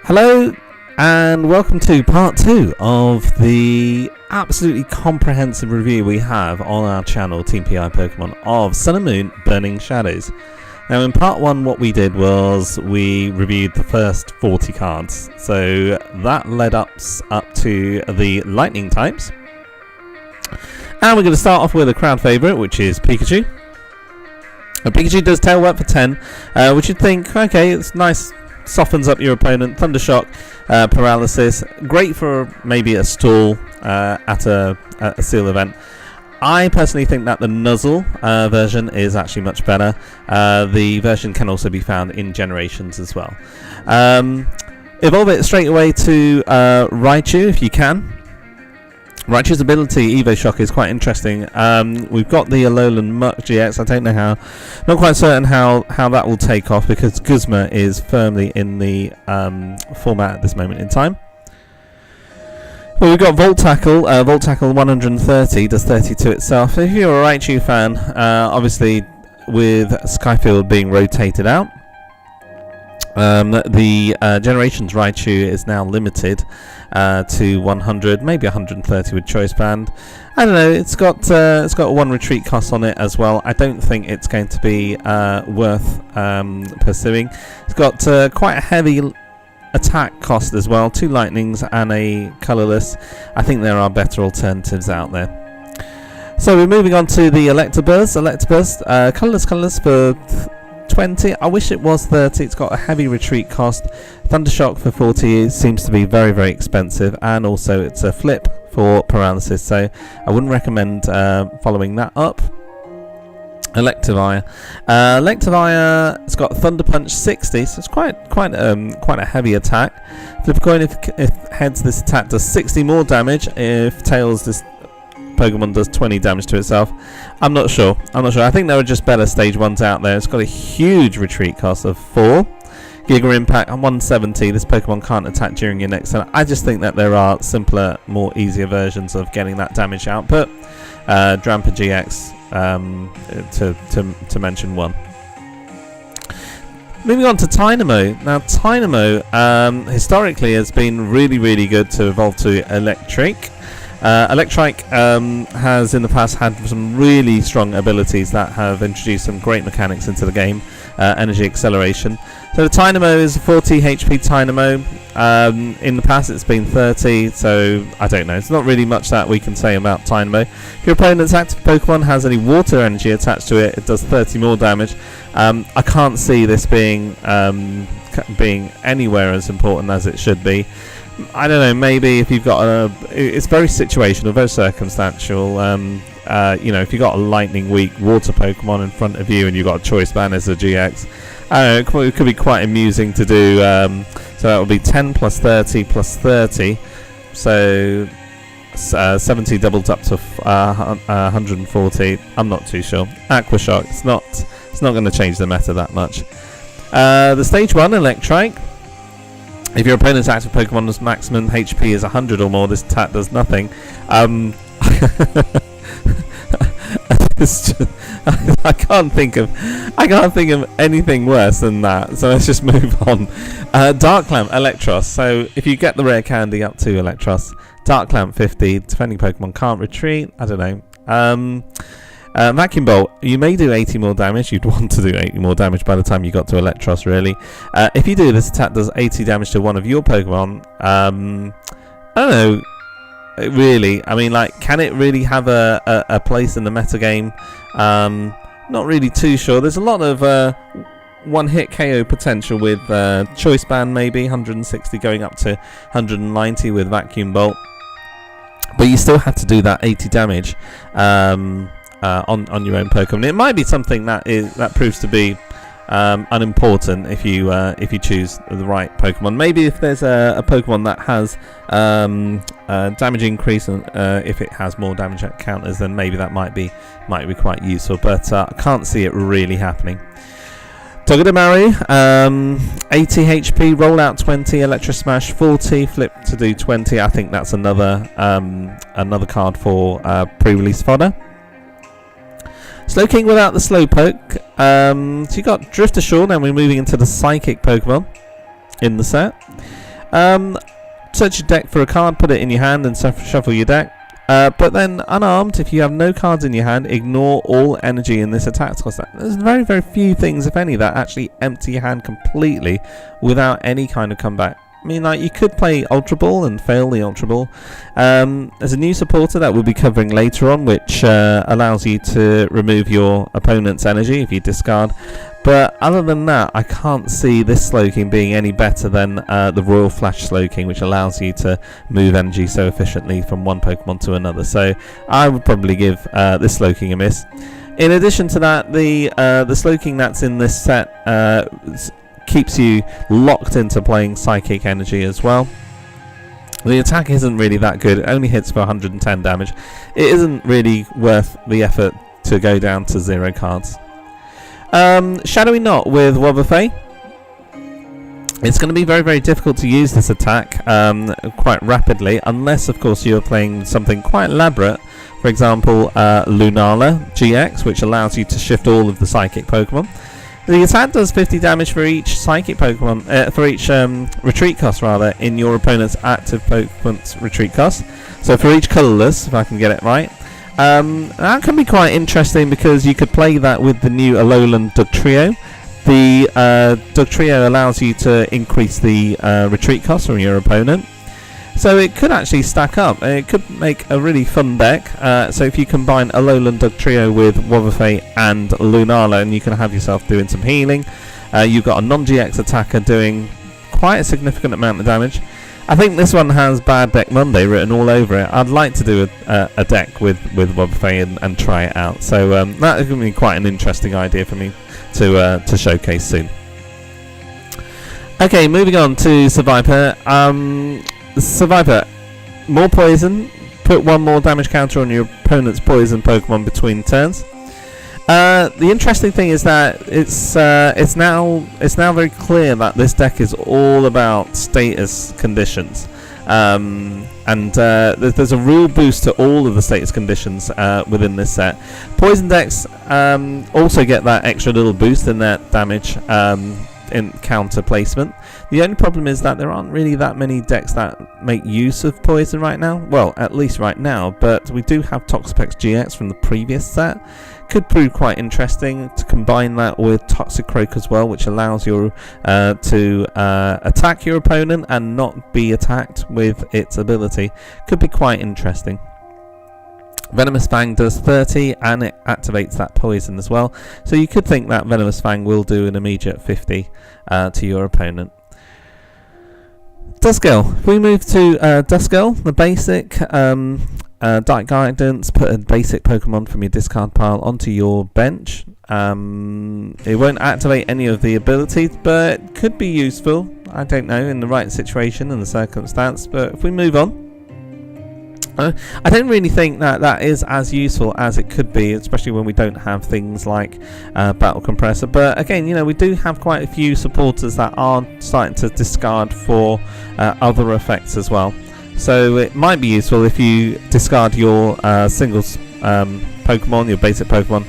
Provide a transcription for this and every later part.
Hello and welcome to part 2 of the absolutely comprehensive review we have on our channel Team PI Pokemon of Sun and Moon Burning Shadows. Now in part 1 what we did was we reviewed the first 40 cards, so that led us up to the lightning types, and we're going to start off with a crowd favourite, which is Pikachu. Pikachu does tail work for 10, which you'd think, okay, it's nice, softens up your opponent. Thundershock, paralysis, great for maybe a stall at a seal event. I personally think that the Nuzzle version is actually much better. The version can also be found in Generations as well. Evolve it straight away to Raichu if you can. Raichu's ability, Evo Shock, is quite interesting. We've got the Alolan Muck GX. I don't know how, not quite certain how that will take off because Guzma is firmly in the format at this moment in time. Well, we've got Volt Tackle. Volt Tackle 130 does 30 to itself. If you're a Raichu fan, obviously with Skyfield being rotated out, the Generations Raichu is now limited to 100, maybe 130 with Choice Band. I don't know. It's got one retreat cost on it as well. I don't think it's going to be worth pursuing. It's got quite a heavy attack cost as well. 2 lightnings and a colourless. I think there are better alternatives out there. So we're moving on to the Electabuzz. Colourless for 20. I wish it was 30. It's got a heavy retreat cost. Thundershock for 40 seems to be very, very expensive, and also it's a flip for paralysis, so I wouldn't recommend following that up. Electivire. It's got Thunder Punch 60, so it's quite a heavy attack. Flip a coin if heads, this attack does 60 more damage. If tails, this Pokemon does 20 damage to itself. I'm not sure. I think there are just better stage 1s out there. It's got a huge retreat cost of 4. Giga Impact on 170. This Pokemon can't attack during your next turn. I just think that there are simpler, more easier versions of getting that damage output. Drampa GX to mention one. Moving on to Tynamo. Now Tynamo historically has been really, really good to evolve to Electric. Electrike has in the past had some really strong abilities that have introduced some great mechanics into the game. Energy acceleration. So the Tynamo is 40 HP Tynamo. In the past it's been 30, so I don't know. It's not really much that we can say about Tynamo. If your opponent's active Pokemon has any water energy attached to it, it does 30 more damage. I can't see this being anywhere as important as it should be. I don't know, maybe if you've got it's very situational, very circumstantial. If you've got a lightning weak water Pokemon in front of you and you've got a Choice Band as a GX, I don't know, it could be quite amusing to do. So that would be 10 plus 30 plus 30, so 70 doubled up to 140. I'm not too sure. Aqua Shock, it's not going to change the meta that much. The stage 1 Electrike. If your opponent's active Pokemon's maximum HP is 100 or more, this attack does nothing. I can't think of anything worse than that. So let's just move on. Dark Clamp, Electros. So if you get the rare candy up to Electros, Dark Clamp 50. Defending Pokemon can't retreat. I don't know. Vacuum Bolt, you may do 80 more damage. You'd want to do 80 more damage by the time you got to Electros, really. If you do, this attack does 80 damage to one of your Pokemon. I don't know, really. I mean, like, can it really have a place in the metagame? Not really too sure. There's a lot of one-hit KO potential with Choice Band, maybe 160 going up to 190 with Vacuum Bolt. But you still have to do that 80 damage. On your own Pokemon. It might be something that proves to be unimportant if you choose the right Pokemon. Maybe if there's a Pokemon that has damage increase and if it has more damage counters, then maybe that might be quite useful. But I can't see it really happening. Togedemaru, 80 HP, roll out 20, Electro Smash 40, flip to do 20. I think that's another card for pre-release fodder. Slowking without the Slowpoke. So you got Drifter Shaw, now we're moving into the Psychic Pokemon in the set. Search your deck for a card, put it in your hand and shuffle your deck. But then unarmed, if you have no cards in your hand, ignore all energy in this attack cost. There's very, very few things, if any, that actually empty your hand completely without any kind of comeback. I mean, like, you could play Ultra Ball and fail the Ultra Ball. There's a new supporter that we'll be covering later on, which allows you to remove your opponent's energy if you discard. But other than that, I can't see this Slowking being any better than the Royal Flash Slowking, which allows you to move energy so efficiently from one Pokemon to another. So I would probably give this Slowking a miss. In addition to that, the Slowking that's in this set keeps you locked into playing Psychic Energy as well. The attack isn't really that good. It only hits for 110 damage. It isn't really worth the effort to go down to 0 cards. Shadowy Knot with Wobbuffet. It's going to be very, very difficult to use this attack quite rapidly, unless, of course, you're playing something quite elaborate. For example, Lunala GX, which allows you to shift all of the Psychic Pokemon. The attack does 50 damage for each Psychic Pokemon, for each retreat cost, rather, in your opponent's active Pokemon's retreat cost. So for each colourless, if I can get it right. That can be quite interesting because you could play that with the new Alolan Dugtrio. The Dugtrio allows you to increase the retreat cost from your opponent. So it could actually stack up. It could make a really fun deck. So if you combine Alolan Dugtrio with Wobbuffet and Lunala, and you can have yourself doing some healing. You've got a non-GX attacker doing quite a significant amount of damage. I think this one has Bad Deck Monday written all over it. I'd like to do a deck with Wobbuffet and try it out. So that is going to be quite an interesting idea for me to showcase soon. Okay, moving on to Survivor. Survivor, more poison. Put one more damage counter on your opponent's poison Pokemon between turns. The interesting thing is that it's now very clear that this deck is all about status conditions, and there's a real boost to all of the status conditions within this set. Poison decks also get that extra little boost in that damage in counter placement. The only problem is that there aren't really that many decks that make use of poison right now. Well, at least right now, but we do have Toxapex GX from the previous set. Could prove quite interesting to combine that with Toxicroak as well, which allows you to attack your opponent and not be attacked with its ability. Could be quite interesting. Venomous Fang does 30 and it activates that poison as well. So you could think that Venomous Fang will do an immediate 50 to your opponent. Duskull. If we move to Duskull, the basic Dark Guidance, put a basic Pokemon from your discard pile onto your bench. It won't activate any of the abilities, but it could be useful. I don't know, in the right situation and the circumstance. But if we move on, I don't really think that is as useful as it could be, especially when we don't have things like Battle Compressor. But again, you know, we do have quite a few supporters that are starting to discard for other effects as well. So it might be useful if you discard your singles Pokemon, your basic Pokemon,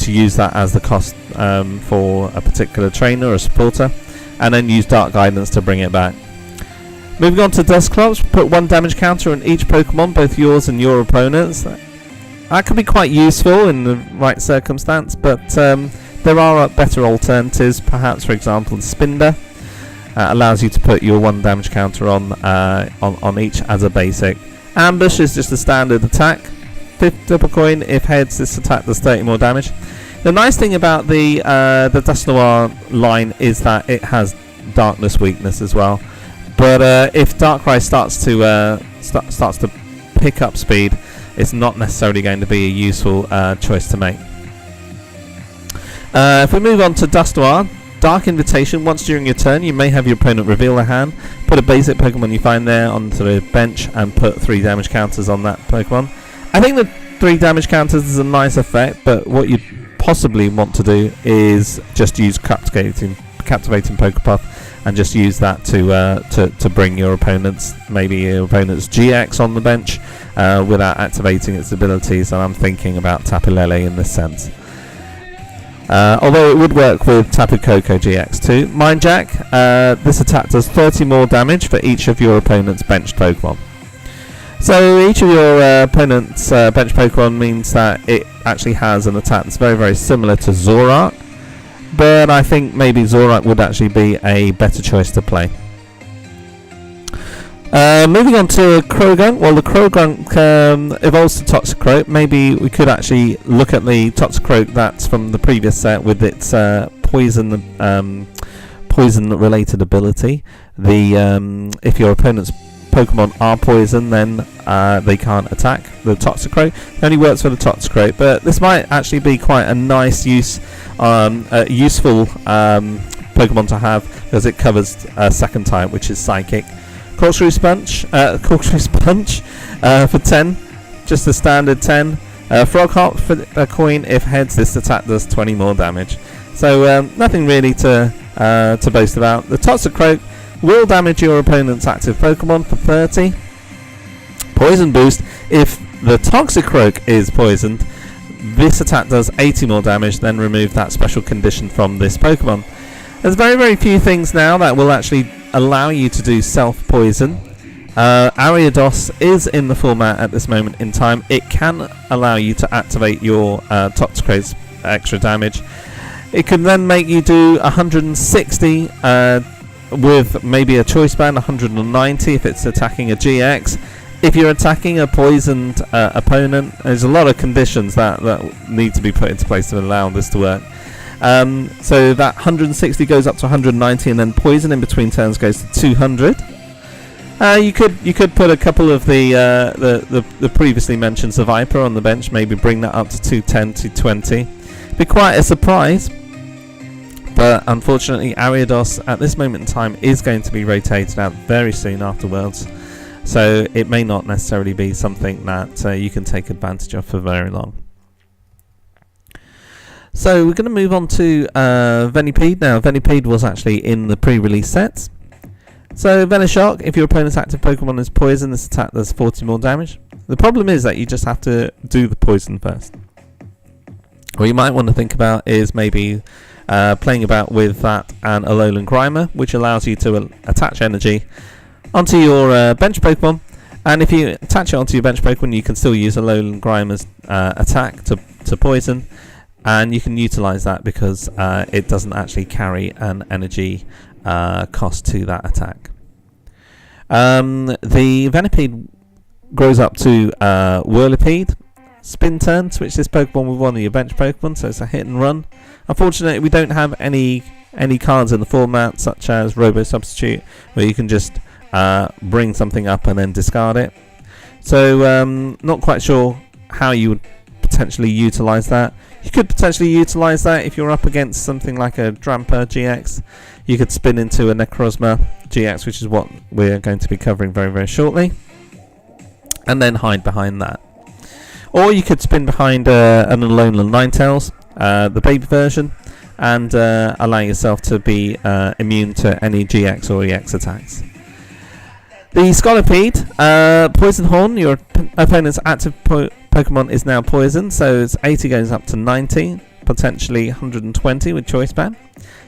to use that as the cost for a particular trainer or supporter, and then use Dark Guidance to bring it back. Moving on to Dusclops, put one damage counter on each Pokemon, both yours and your opponent's. That could be quite useful in the right circumstance, but there are better alternatives. Perhaps, for example, Spinder allows you to put your one damage counter on each as a basic. Ambush is just a standard attack. Flip a coin. If heads, this attack does 30 more damage. The nice thing about the Dusknoir line is that it has darkness weakness as well. But if Darkrai starts to pick up speed, it's not necessarily going to be a useful choice to make. If we move on to Dusknoir, Dark Invitation. Once during your turn, you may have your opponent reveal their hand, put a basic Pokemon you find there onto the bench, and put 3 damage counters on that Pokemon. I think the 3 damage counters is a nice effect, but what you possibly want to do is just use Captivating Pokepuff, and just use that to bring your opponent's GX on the bench without activating its abilities. And I'm thinking about Tapu Lele in this sense. although it would work with Tapu Koko GX too. Mind Jack, this attack does 30 more damage for each of your opponent's benched Pokemon. So each of your opponent's bench Pokemon means that it actually has an attack that's very, very similar to Zoroark, but I think maybe Zoroark would actually be a better choice to play. Moving on to Croagunk. Well, the Croagunk evolves to Toxicroak. Maybe we could actually look at the Toxicroak that's from the previous set with its poison-related ability. If your opponent's Pokemon are poison, then they can't attack the Toxicroak. It only works for the Toxicroak, but this might actually be quite a nice useful Pokemon to have because it covers a second type, which is Psychic. Corkscrew Sponge for 10, just a standard 10. Frog Hop for a coin. If heads, this attack does 20 more damage. So nothing really to boast about. The Toxicroak will damage your opponent's active Pokemon for 30. Poison boost. If the Toxicroak is poisoned, this attack does 80 more damage, then remove that special condition from this Pokemon. There's very, very few things now that will actually allow you to do self-poison. Ariados is in the format at this moment in time. It can allow you to activate your Toxicroak's extra damage. It can then make you do 160 with maybe a choice band, 190 if it's attacking a GX. If you're attacking a poisoned opponent, there's a lot of conditions that need to be put into place to allow this to work. So that 160 goes up to 190, and then poison in between turns goes to 200. You could put a couple of the previously mentioned Viper on the bench, maybe bring that up to 210, 220. Be quite a surprise, but unfortunately Ariados at this moment in time is going to be rotated out very soon afterwards, so it may not necessarily be something that you can take advantage of for very long. So we're going to move on to Venipede. Now, Venipede was actually in the pre-release sets. So Venoshock, if your opponent's active Pokemon is poison, this attack does 40 more damage. The problem is that you just have to do the poison first. What you might want to think about is maybe playing about with that and Alolan Grimer, which allows you to attach energy onto your bench Pokemon. And if you attach it onto your bench Pokemon, you can still use Alolan Grimer's attack to poison. And you can utilize that because it doesn't actually carry an energy cost to that attack. The Venipede grows up to Whirlipede. Spin turn, switch this Pokemon with one of your bench Pokemon, so it's a hit and run. Unfortunately, we don't have any cards in the format, such as Robo Substitute, where you can just bring something up and then discard it. So not quite sure how you would potentially utilize that. You could potentially utilize that if you're up against something like a Drampa GX. You could spin into a Necrozma GX, which is what we're going to be covering very, very shortly, and then hide behind that. Or you could spin behind an Alolan Ninetales, the baby version, and allow yourself to be immune to any GX or EX attacks. The Scolipede, Poison Horn, your opponent's active Pokemon is now poisoned, so it's 80 goes up to 90, potentially 120 with Choice Band.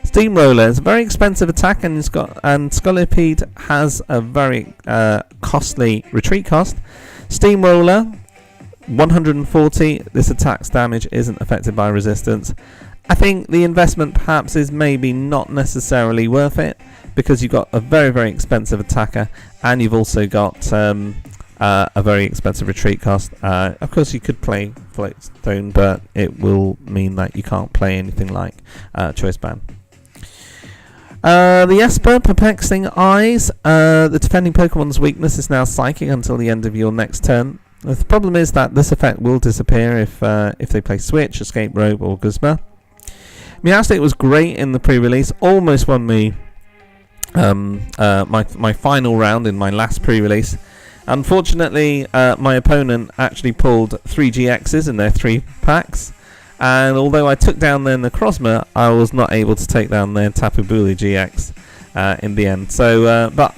Steamroller is a very expensive attack, and Scolipede has a very costly retreat cost. Steamroller, 140, this attack's damage isn't affected by resistance. I think the investment perhaps is maybe not necessarily worth it, because you've got a very, very expensive attacker, and you've also got a very expensive retreat cost. Of course, you could play Floatstone, but it will mean that you can't play anything like Choice Band. The Esper, Perplexing Eyes. The defending Pokemon's weakness is now Psychic until the end of your next turn. The problem is that this effect will disappear if they play Switch, Escape Robe, or Guzma. Meowstic was great in the pre-release, almost won me my final round in my last pre-release. Unfortunately, my opponent actually pulled 3 GXs in their 3 packs, and although I took down their Necrozma, I was not able to take down their Tapu Bulu GX in the end. So, but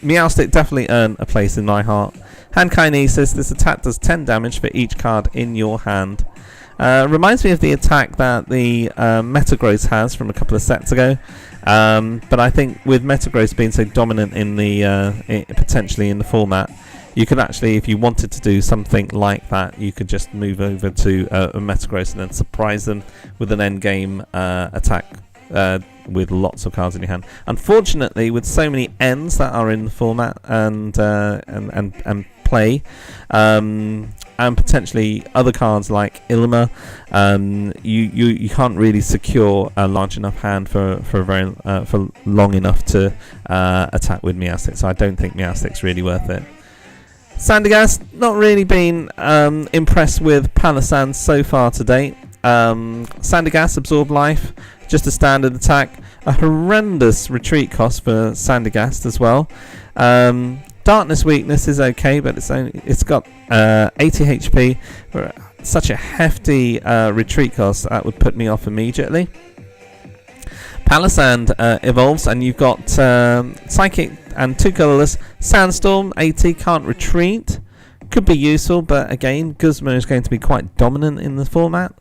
Meowstic definitely earned a place in my heart. Hand Kinesis, this attack does 10 damage for each card in your hand. Reminds me of the attack that the Metagross has from a couple of sets ago. But I think with Metagross being so dominant in the potentially in the format, you could actually, if you wanted to do something like that, you could just move over to a Metagross and then surprise them with an end game attack with lots of cards in your hand. Unfortunately, with so many ends that are in the format and play, and potentially other cards like Ilma, you can't really secure a large enough hand for long enough to attack with Meowstic. So I don't think Meowstic's really worth it. Sandygast, not really been impressed with Palisand so far to date. Sandygast, Absorb Life, just a standard attack. A horrendous retreat cost for Sandygast as well. Darkness Weakness is okay, but it's got 80 HP. For such a hefty retreat cost, that would put me off immediately. Palisand evolves, and you've got Psychic and 2 colorless. Sandstorm, 80, can't retreat. Could be useful, but again, Guzma is going to be quite dominant in the format.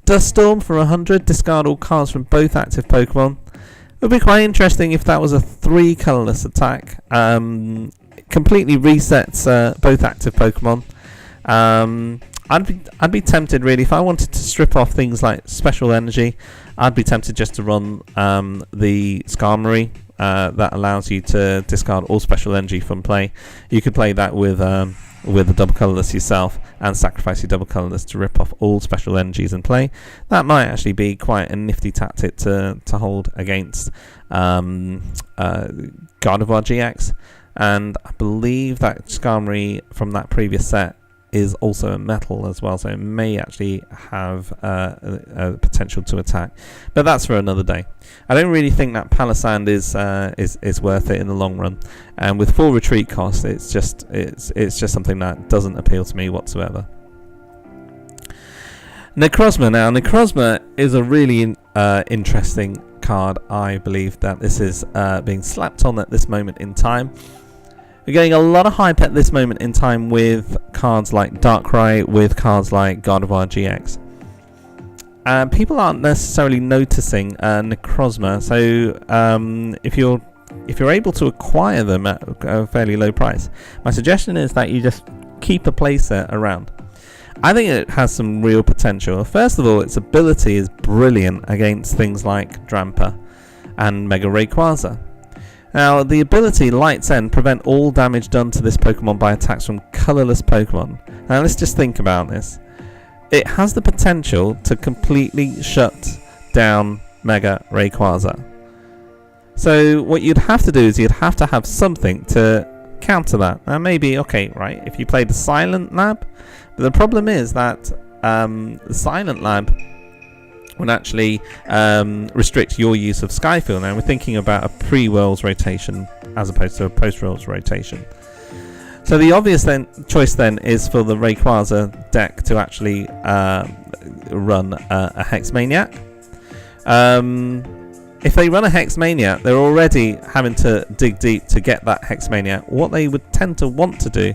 Duststorm for 100, discard all cards from both active Pokemon. It would be quite interesting if that was a 3 colorless attack. Completely resets both active Pokemon. I'd be tempted really, if I wanted to strip off things like special energy, I'd be tempted just to run the Skarmory that allows you to discard all special energy from play. You could play that with a double colorless yourself and sacrifice your double colorless to rip off all special energies in play. That might actually be quite a nifty tactic to hold against Gardevoir GX. And I believe that Skarmory from that previous set is also a metal as well, so it may actually have a potential to attack. But that's for another day. I don't really think that Palisand is worth it in the long run. And with 4 retreat costs, it's just something that doesn't appeal to me whatsoever. Necrozma now. Necrozma is a really interesting card. I believe that this is being slapped on at this moment in time. We're getting a lot of hype at this moment in time with cards like Darkrai, with cards like Gardevoir GX. People aren't necessarily noticing Necrozma, so if you're able to acquire them at a fairly low price, my suggestion is that you just keep a playset around. I think it has some real potential. First of all, its ability is brilliant against things like Drampa and Mega Rayquaza. Now, the ability Light's End prevent all damage done to this Pokemon by attacks from colorless Pokemon. Now, let's just think about this. It has the potential to completely shut down Mega Rayquaza. So, what you'd have to do is you'd have to have something to counter that. Now, maybe, okay, right, if you play the Silent Lab, but the problem is that the Silent Lab would actually restrict your use of Skyfield. Now we're thinking about a pre-Worlds rotation as opposed to a post-Worlds rotation. So the obvious choice then is for the Rayquaza deck to actually run a Hex Maniac. If they run a Hex Maniac, they're already having to dig deep to get that Hex Maniac. What they would tend to want to do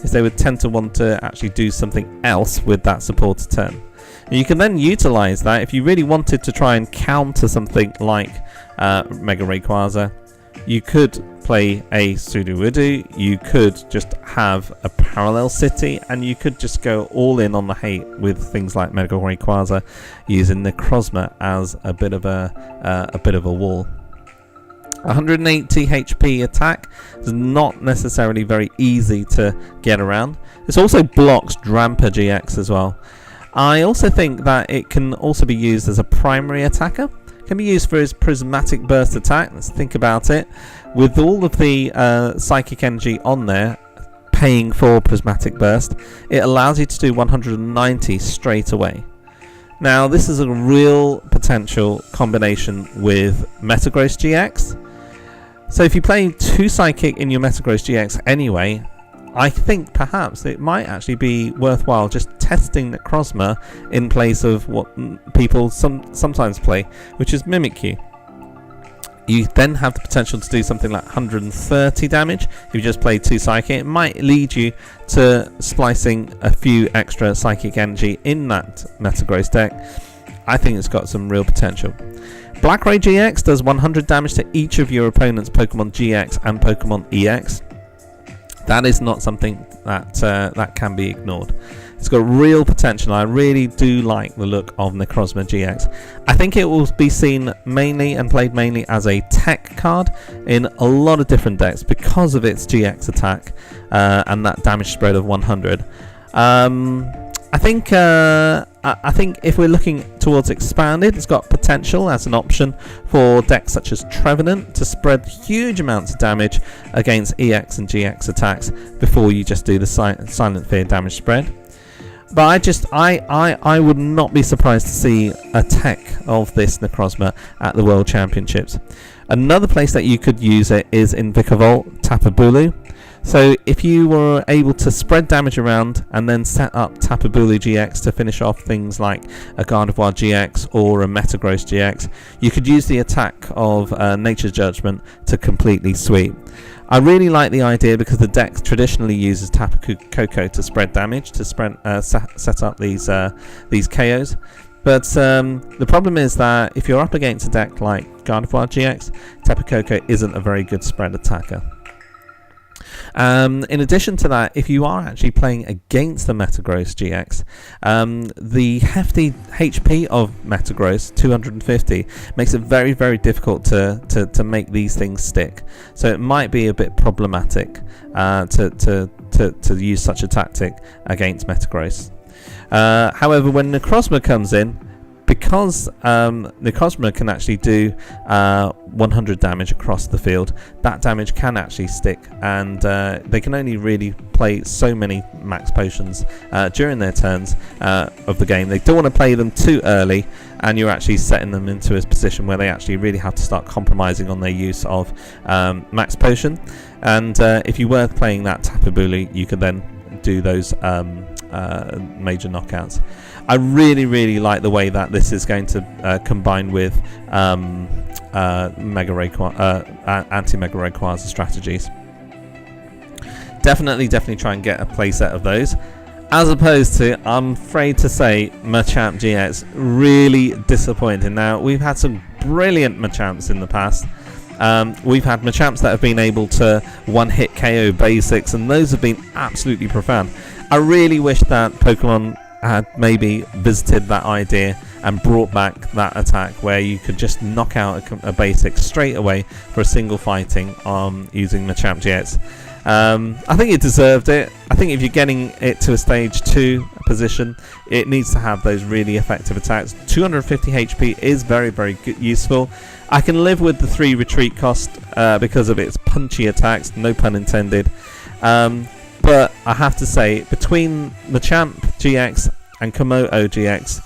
is they would tend to want to actually do something else with that supporter turn. And you can then utilize that if you really wanted to try and counter something like Mega Rayquaza. You could play a Sudowoodo, you could just have a Parallel City, and you could just go all in on the hate with things like Mega Rayquaza, using Necrozma as a bit of a wall. 180 HP attack is not necessarily very easy to get around. This also blocks Drampa GX as well. I also think that it can also be used as a primary attacker. It can be used for his Prismatic Burst attack. Let's think about it. With all of the Psychic Energy on there, paying for Prismatic Burst, it allows you to do 190 straight away. Now, this is a real potential combination with Metagross GX. So if you play 2 Psychic in your Metagross GX anyway, I think perhaps it might actually be worthwhile just testing Necrozma in place of what people sometimes play, which is Mimikyu. You then have the potential to do something like 130 damage if you just play 2 Psychic. It might lead you to splicing a few extra Psychic energy in that Metagross deck. I think it's got some real potential. Black Ray GX does 100 damage to each of your opponent's Pokemon GX and Pokemon EX. That is not something that can be ignored. It's got real potential. I really do like the look of Necrozma GX. I think it will be seen mainly and played mainly as a tech card in a lot of different decks because of its GX attack and that damage spread of 100. I think if we're looking towards expanded, it's got potential as an option for decks such as Trevenant to spread huge amounts of damage against EX and GX attacks before you just do the Silent Fear damage spread. But I would not be surprised to see a tech of this Necrozma at the World Championships. Another place that you could use it is in Vikavolt Tapu Bulu. So if you were able to spread damage around and then set up Tapu Bulu GX to finish off things like a Gardevoir GX or a Metagross GX, you could use the attack of Nature's Judgment to completely sweep. I really like the idea because the deck traditionally uses Tapu Koko to spread damage, to set up these KOs. But the problem is that if you're up against a deck like Gardevoir GX, Tapu Koko isn't a very good spread attacker. In addition to that, if you are actually playing against the Metagross GX, the hefty HP of Metagross, 250, makes it very, very difficult to make these things stick. So it might be a bit problematic to use such a tactic against Metagross. However, when Necrozma comes in, because Necrozma can actually do 100 damage across the field, that damage can actually stick, and they can only really play so many max potions during their turns of the game. They don't want to play them too early, and you're actually setting them into a position where they actually really have to start compromising on their use of max potion. And if you were playing that Tapu Bulu, you could then do those major knockouts. I really, really like the way that this is going to combine with Mega anti-Mega Rayquaza strategies. Definitely try and get a playset of those. As opposed to, I'm afraid to say, Machamp GX, really disappointing. Now, we've had some brilliant Machamps in the past. We've had Machamps that have been able to one-hit KO basics, and those have been absolutely profound. I really wish that Pokemon had maybe visited that idea and brought back that attack where you could just knock out a basic straight away for a single fighting using Machamp GX. I think it deserved it. I think if you're getting it to a stage 2 position, it needs to have those really effective attacks. 250 HP is very, very good, useful. I can live with the 3 retreat cost because of its punchy attacks, no pun intended. But I have to say, between Machamp GX and Komodo GX,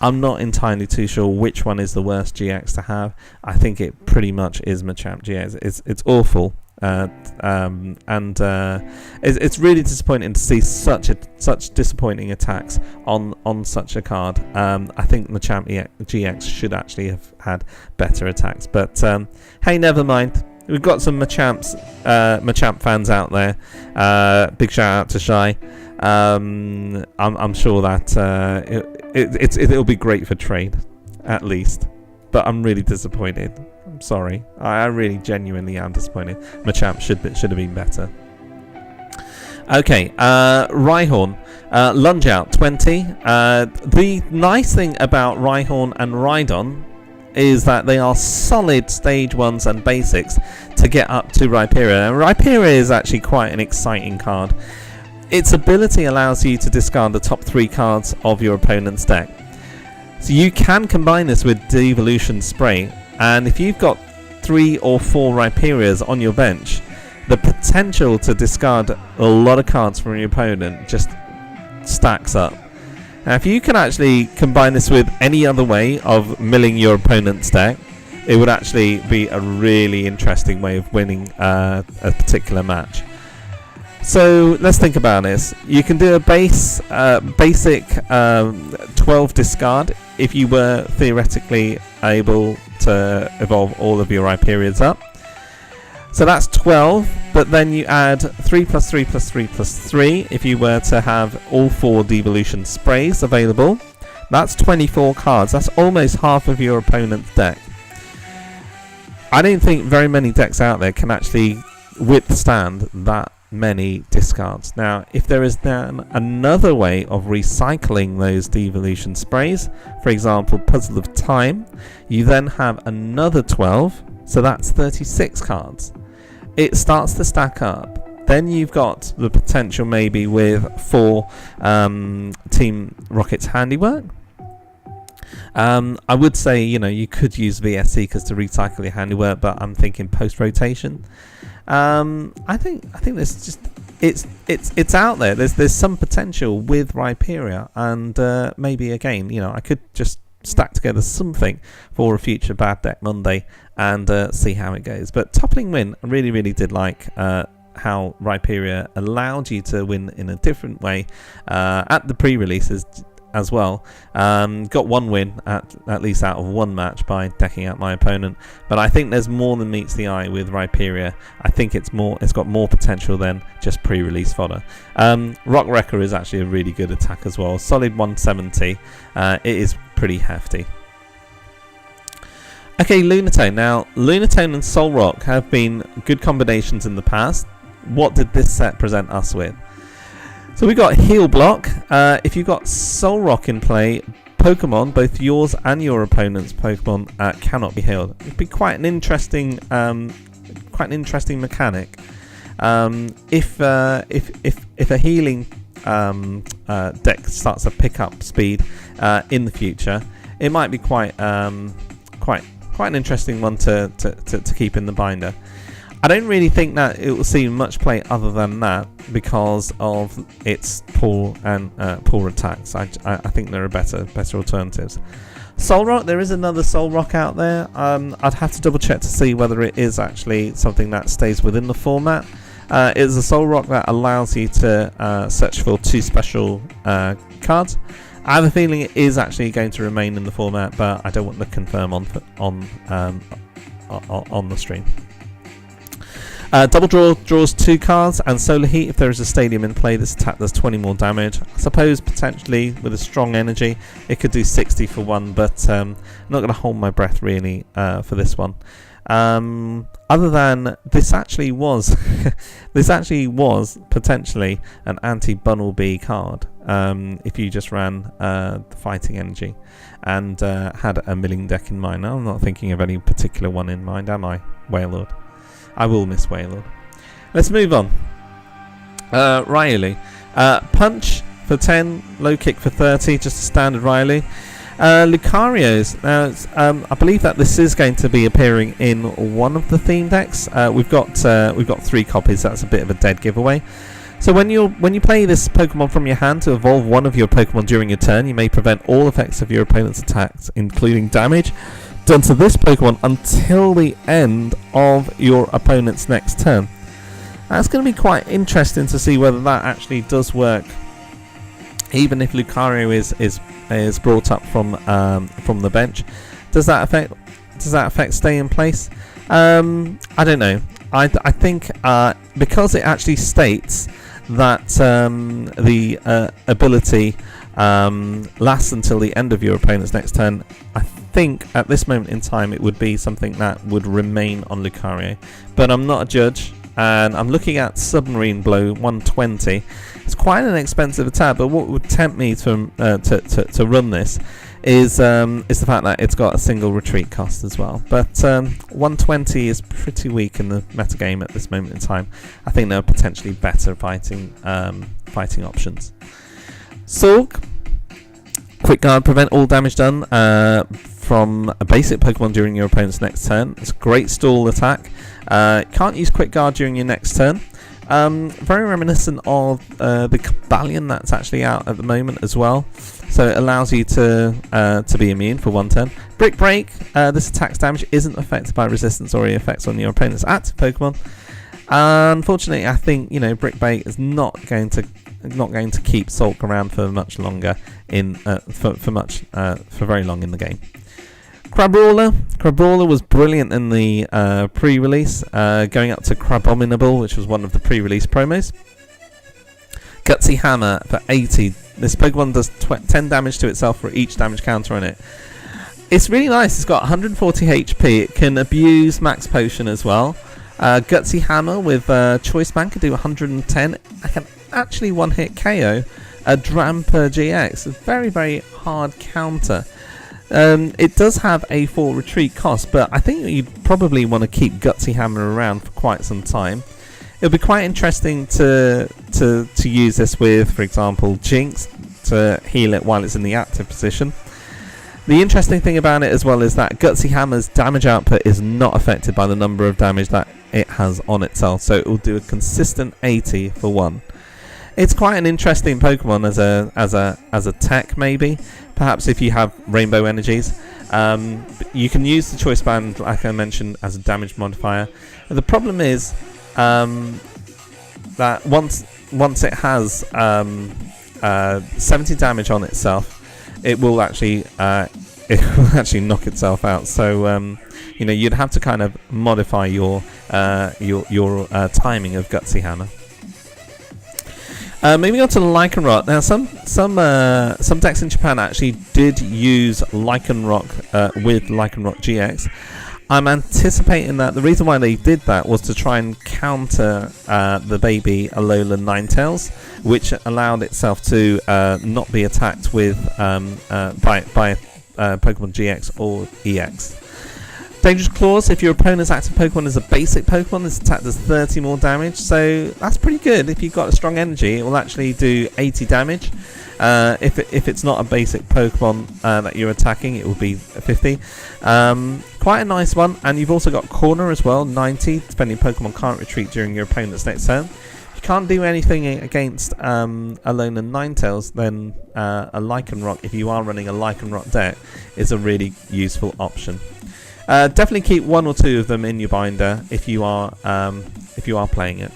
I'm not entirely too sure which one is the worst GX to have. I think it pretty much is Machamp GX. It's awful. It's really disappointing to see such disappointing attacks on such a card. I think Machamp GX should actually have had better attacks, but hey, never mind. We've got some Machamp fans out there. Big shout out to Shy. I'm sure that it'll be great for trade, at least. But I'm really disappointed. I'm sorry. I really genuinely am disappointed. Machamp should have been better. Okay, Rhyhorn. Lunge out 20. The nice thing about Rhyhorn and Rhydon is that they are solid stage 1s and basics to get up to Rhyperior. And Rhyperior is actually quite an exciting card. Its ability allows you to discard the top 3 cards of your opponent's deck. So you can combine this with Devolution Spray, and if you've got 3 or 4 Rhyperiors on your bench, the potential to discard a lot of cards from your opponent just stacks up. Now, if you can actually combine this with any other way of milling your opponent's deck, it would actually be a really interesting way of winning a particular match. So let's think about this. You can do a basic 12 discard if you were theoretically able to evolve all of your Rhyperiors up. So that's 12, but then you add 3 plus 3 plus 3 plus 3 if you were to have all 4 devolution sprays available. That's 24 cards. That's almost half of your opponent's deck. I don't think very many decks out there can actually withstand that many discards. Now, if there is then another way of recycling those devolution sprays, for example, Puzzle of Time, you then have another 12, so that's 36 cards. It starts to stack up. Then you've got the potential maybe with 4 Team Rocket's Handiwork. I would say, you could use VS Seekers to recycle your Handiwork, but I'm thinking post-rotation. I think there's just it's out there. There's some potential with Rhyperia, and maybe again, I could just stack together something for a future Bad Deck Monday and see how it goes. But Toppling Win, I really did like how Rhyperia allowed you to win in a different way at the pre-releases as well. Got 1 win at least out of 1 match by decking out my opponent, but I think there's more than meets the eye with Rhyperia. I think it's got more potential than just pre-release fodder. Rock Wrecker is actually a really good attack as well. Solid 170. It is pretty hefty. Okay, Lunatone. Now, Lunatone and Soul Rock have been good combinations in the past. What did this set present us with? So we got Heal Block. If you've got Soul Rock in play, Pokemon, both yours and your opponent's Pokemon, cannot be healed. It'd be quite an interesting mechanic. If a healing deck starts to pick up speed in the future, it might be quite an interesting one to keep in the binder. I don't really think that it will see much play other than that because of its poor attacks. I think there are better alternatives. Soul Rock, there is another Soul Rock out there. I'd have to double check to see whether it is actually something that stays within the format. It's a Soul Rock that allows you to search for 2 special cards. I have a feeling it is actually going to remain in the format, but I don't want to confirm on the stream. Double Draw draws 2 cards, and Solar Heat, if there is a stadium in play, this attack does 20 more damage. I suppose potentially with a strong energy it could do 60 for 1, but I'm not going to hold my breath really for this one. Other than this actually was potentially an anti-Bunnelby card if you just ran the fighting energy and had a milling deck in mind. Now, I'm not thinking of any particular one in mind, am I, Wailord? I will miss Wailord. Let's move on. Riley. Punch for 10, Low Kick for 30, just a standard Riley. Lucario's. Now, I believe that this is going to be appearing in one of the theme decks. We've got 3 copies. That's a bit of a dead giveaway. So when you play this Pokemon from your hand to evolve one of your Pokemon during your turn, you may prevent all effects of your opponent's attacks, including damage, done to this Pokemon until the end of your opponent's next turn. That's going to be quite interesting to see whether that actually does work, even if Lucario is brought up from the bench. Does that effect stay in place? I don't know. I think because it actually states that the ability lasts until the end of your opponent's next turn, I think at this moment in time it would be something that would remain on Lucario. But I'm not a judge, and I'm looking at Submarine Blow 120. It's quite an expensive attack, but what would tempt me to run this is the fact that it's got a single retreat cost as well. But 120 is pretty weak in the metagame at this moment in time. I think there are potentially better fighting options. Sorg. Quick Guard, prevent all damage done from a basic Pokemon during your opponent's next turn. It's a great stall attack. Can't use Quick Guard during your next turn. Very reminiscent of the Cobalion that's actually out at the moment as well. So it allows you to be immune for 1 turn. Brick Break. This attack's damage isn't affected by resistance or any effects on your opponent's active Pokemon. Unfortunately, I think Brick Break is not going to not going to keep Sulk around for much longer for very long in the game. Crabrawler was brilliant in the pre-release, going up to Crabominable, which was one of the pre-release promos. Gutsy Hammer for 80. This Pokemon does 10 damage to itself for each damage counter on it. It's really nice. It's got 140 HP. It can abuse Max Potion as well. Gutsy Hammer with Choice Band can do 110. I can actually one-hit KO a Dramper GX. A very, very hard counter. It does have a 4 retreat cost, but I think you'd probably want to keep Gutsy Hammer around for quite some time. It'll be quite interesting to use this with, for example, Jinx to heal it while it's in the active position. The interesting thing about it as well is that Gutsy Hammer's damage output is not affected by the number of damage that it has on itself, so it will do a consistent 80 for 1. It's quite an interesting Pokemon as a tech, maybe. Perhaps if you have Rainbow Energies. You can use the Choice Band, like I mentioned, as a damage modifier. The problem is that once it has 70 damage on itself, it will actually knock itself out. So you'd have to kind of modify your timing of Gutsy Hammer. Moving on to Lycanroc. Now, some decks in Japan actually did use Lycanroc with Lycanroc GX. I'm anticipating that the reason why they did that was to try and counter the baby Alolan Ninetales, which allowed itself to not be attacked with by Pokemon GX or EX. Dangerous Claws, if your opponent's active Pokemon is a basic Pokemon, this attack does 30 more damage, so that's pretty good. If you've got a strong energy, it will actually do 80 damage. If it's not a basic Pokemon that you're attacking, it will be 50. Quite a nice one, and you've also got Corner as well, 90, depending Pokemon can't retreat during your opponent's next turn. If you can't do anything against Alolan Ninetales, then a Lycanroc, if you are running a Lycanroc deck, is a really useful option. Definitely keep 1 or 2 of them in your binder if you are playing it.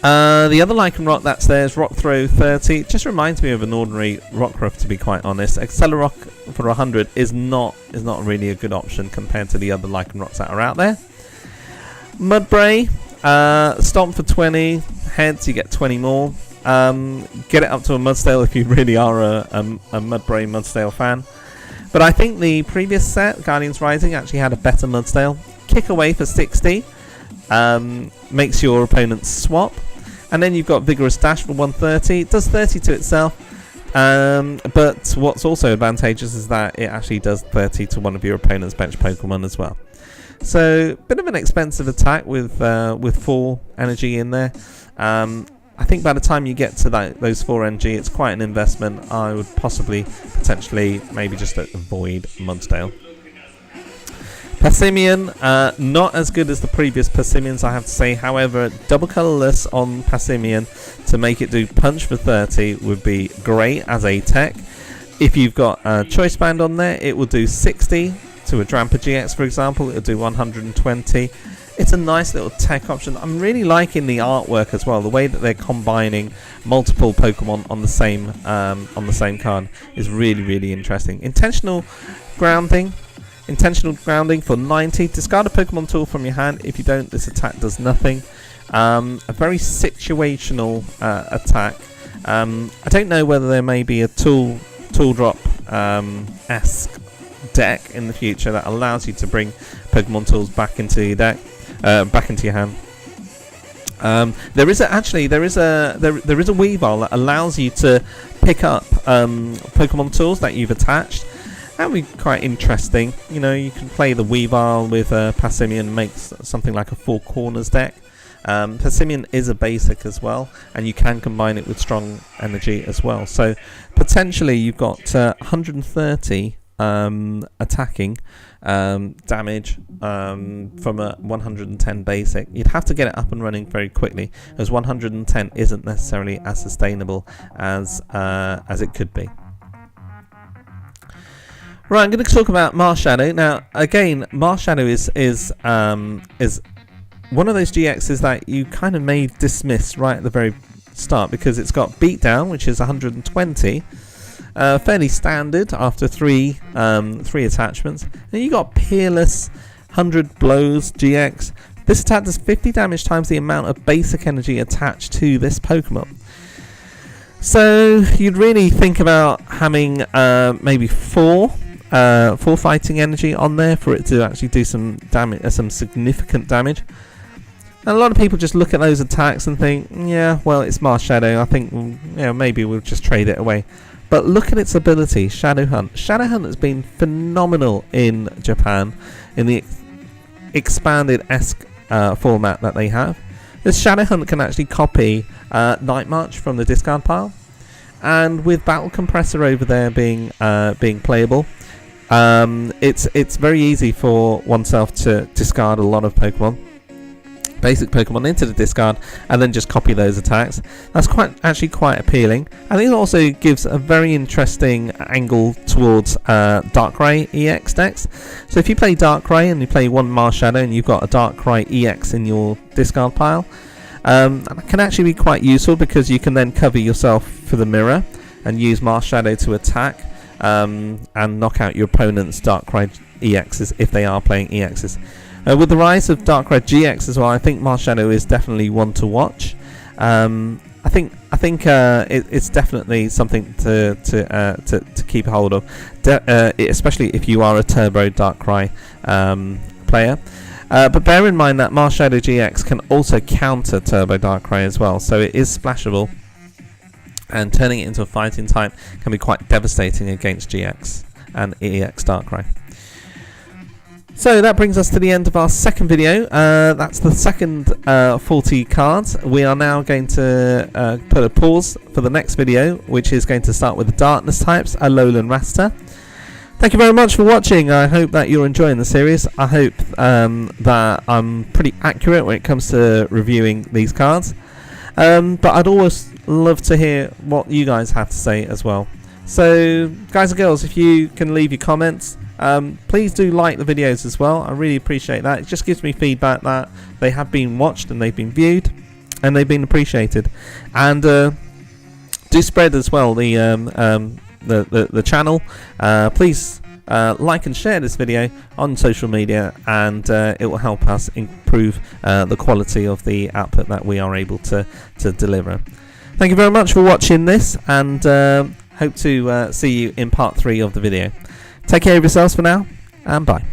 The other Lycanroc that's there is Rock Throw 30. It just reminds me of an ordinary Rockruff, to be quite honest. Accelerock for 100 is not really a good option compared to the other Lycanrocs that are out there. Mudbray, Stomp for 20. Heads, you get 20 more. Get it up to a Mudsdale if you really are a Mudbray Mudsdale fan. But I think the previous set, Guardians Rising, actually had a better Mudsdale. Kick Away for 60. Makes your opponent swap. And then you've got Vigorous Dash for 130. It does 30 to itself. But what's also advantageous is that it actually does 30 to one of your opponent's bench Pokemon as well. So, bit of an expensive attack with 4 energy in there. I think by the time you get to those 4 energy, it's quite an investment. I would potentially, maybe just avoid Mudsdale. Passimian, not as good as the previous Passimians, I have to say. However, double colourless on Passimian to make it do punch for 30 would be great as a tech. If you've got a Choice Band on there, it will do 60 to a Dramper GX, for example. It'll do 120. It's a nice little tech option. I'm really liking the artwork as well. The way that they're combining multiple Pokemon on the same card is really, really interesting. Intentional grounding for 90. Discard a Pokemon tool from your hand. If you don't, this attack does nothing. A very situational attack. I don't know whether there may be a tool drop esque deck in the future that allows you to bring Pokemon tools back into your deck. Back into your hand. There is a Weavile that allows you to pick up Pokemon tools that you've attached. That would be quite interesting. You know, you can play the Weavile with Passimian and make something like a 4 corners deck. Passimian is a basic as well, and you can combine it with strong energy as well. So potentially you've got 130 attacking damage from a 110 basic. You'd have to get it up and running very quickly, as 110 isn't necessarily as sustainable as it could be. Right, I'm going to talk about Marshadow. Now, again, Marshadow is one of those GXs that you kind of may dismiss right at the very start because it's got beatdown, which is 120, fairly standard after three attachments. And you got Peerless, 100 blows GX. This attack does 50 damage times the amount of basic energy attached to this Pokemon. So you'd really think about having maybe four fighting energy on there for it to actually do some damage, some significant damage. And a lot of people just look at those attacks and think, yeah, well, it's Marshadow. I think, maybe we'll just trade it away. But look at its ability, Shadow Hunt. Shadow Hunt has been phenomenal in Japan in the expanded-esque format that they have. This Shadow Hunt can actually copy Night March from the discard pile, and with Battle Compressor over there being playable, it's very easy for oneself to discard a lot of basic Pokemon into the discard and then just copy those attacks. That's actually quite appealing. I think it also gives a very interesting angle towards Darkrai EX decks. So if you play Darkrai and you play one Marshadow and you've got a Darkrai EX in your discard pile, that can actually be quite useful because you can then cover yourself for the mirror and use Marshadow to attack and knock out your opponent's Darkrai EXs if they are playing EXs. With the rise of Darkrai GX as well, I think Marshadow is definitely one to watch. I think it's definitely something to keep hold of, especially if you are a Turbo Darkrai player. But bear in mind that Marshadow GX can also counter Turbo Darkrai as well, so it is splashable, and turning it into a fighting type can be quite devastating against GX and EX Darkrai. So that brings us to the end of our second video. That's the second 40 cards. We are now going to put a pause for the next video, which is going to start with the Darkness types, Alolan Rattata. Thank you very much for watching. I hope that you're enjoying the series. I hope that I'm pretty accurate when it comes to reviewing these cards. But I'd always love to hear what you guys have to say as well. So guys and girls, if you can leave your comments, please do like the videos as well. I really appreciate that. It just gives me feedback that they have been watched and they've been viewed and they've been appreciated. And do spread as well the channel. Please like and share this video on social media, and it will help us improve the quality of the output that we are able to deliver. Thank you very much for watching this, and hope to see you in part 3 of the video. Take care of yourselves for now, and bye.